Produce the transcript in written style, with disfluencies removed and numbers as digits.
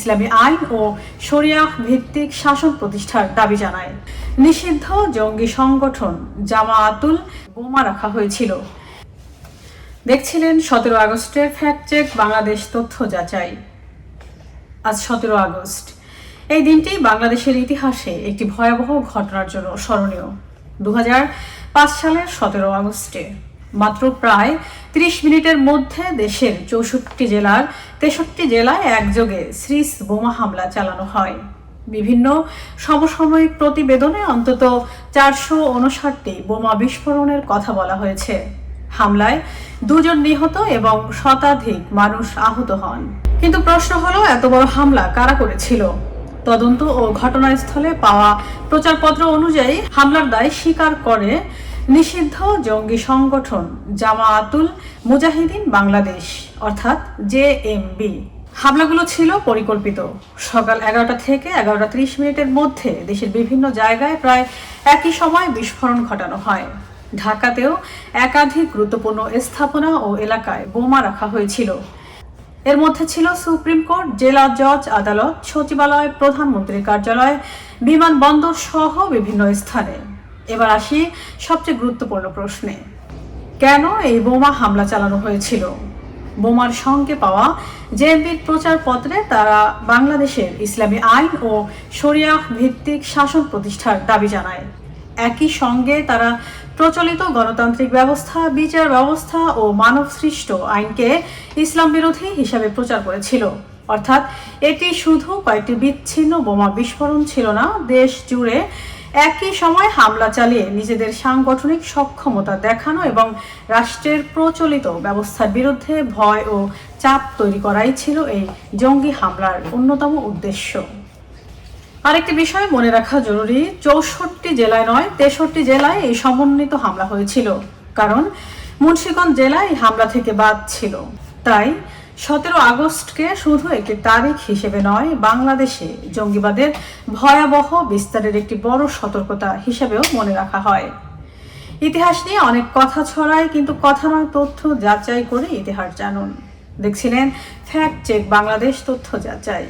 ইসলামী আইন ও শরিয়াহ ভিত্তিক শাসন প্রতিষ্ঠার দাবি জানায়। নিষিদ্ধ জঙ্গি সংগঠন জামায়াতুল বোমা রাখা হয়েছিল। দেখছিলেন 17 আগস্টের ফ্যাক্ট চেক বাংলাদেশ তথ্য যাচাই। আজ 17 আগস্ট। এই দিনটি বাংলাদেশের ইতিহাসে একটি ভয়াবহ ঘটনার জন্য স্মরণীয়। 2005 সালের 17 আগস্টে মাত্র প্রায় 30 মিনিটের মধ্যে দেশের 64 জেলার 63 জেলায় একযোগে সিরিজ বোমা হামলা চালানো হয়। বিভিন্ন সমসাময়িক প্রতিবেদনে অন্তত 459টি বোমা বিস্ফোরণের কথা বলা হয়েছে। হামলায় 2 জন নিহত এবং শতাধিক মানুষ আহত হন। কিন্তু প্রশ্ন হলো, এত বড় হামলা কারা করেছিল? তদন্ত ও ঘটনাস্থলে পাওয়া প্রচারপত্র অনুযায়ী হামলার দায় স্বীকার করে নিষিদ্ধ জঙ্গি সংগঠন জামায়াতুল মুজাহিদিন বাংলাদেশ অর্থাৎ জেএমবি। হামলাগুলো ছিল পরিকল্পিত। সকাল 11টা থেকে 11টা 30 মিনিটের মধ্যে দেশের বিভিন্ন জায়গায় প্রায় একই সময় বিস্ফোরণ ঘটানো হয়। ঢাকাতেও একাধিক গুরুত্বপূর্ণ স্থাপনা ও এলাকায় বোমা রাখা হয়েছিল। এর মধ্যে ছিল সুপ্রিম কোর্ট, জেলা জজ আদালত, সচিবালয়, প্রধানমন্ত্রীর কার্যালয়, বিমানবন্দর সহ বিভিন্ন স্থানে। এবার আসি সবচেয়ে গুরুত্বপূর্ণ প্রশ্নে, কেন এই বোমা হামলা চালানো হয়েছিল? বোমার সঙ্গে পাওয়া জেএমবির প্রচারপত্রে তারা বাংলাদেশের ইসলামী আইন ও শরিয়াহ ভিত্তিক শাসন প্রতিষ্ঠার দাবি জানায়। একই সঙ্গে তারা প্রচলিত গণতান্ত্রিক ব্যবস্থা, বিচার ব্যবস্থা ও মানবসৃষ্ট আইনকে ইসলাম বিরোধী হিসাবে প্রচার করেছিল। অর্থাৎ এটি শুধু কয়েকটি বিচ্ছিন্ন বোমা বিস্ফোরণ ছিল না, দেশ জুড়ে একই সময় হামলা চালিয়ে নিজেদের সাংগঠনিক সক্ষমতা দেখানো এবং রাষ্ট্রের প্রচলিত ব্যবস্থার বিরুদ্ধে ভয় ও চাপ তৈরি করাই ছিল এই জঙ্গি হামলার অন্যতম উদ্দেশ্য। আরেকটি বিষয় মনে রাখা জরুরি, 64 জেলায় নয় 63 জেলায় এই সমন্বিত হামলা হয়েছিল। কারণ মুন্সিগঞ্জ জেলায় এই হামলা থেকে বাদ ছিল। তাই 17 আগস্টকে শুধু একটি তারিখ হিসেবে নয়, বাংলাদেশে জঙ্গিবাদের ভয়াবহ বিস্তারের একটি বড় সতর্কতা হিসেবেও মনে রাখা হয়। ইতিহাস নিয়ে অনেক কথা ছড়ায়, কিন্তু কথা নয়, তথ্য যাচাই করে ইতিহাস জানুন। দেখছিলেন ফ্যাক্ট চেক বাংলাদেশ তথ্য যাচাই।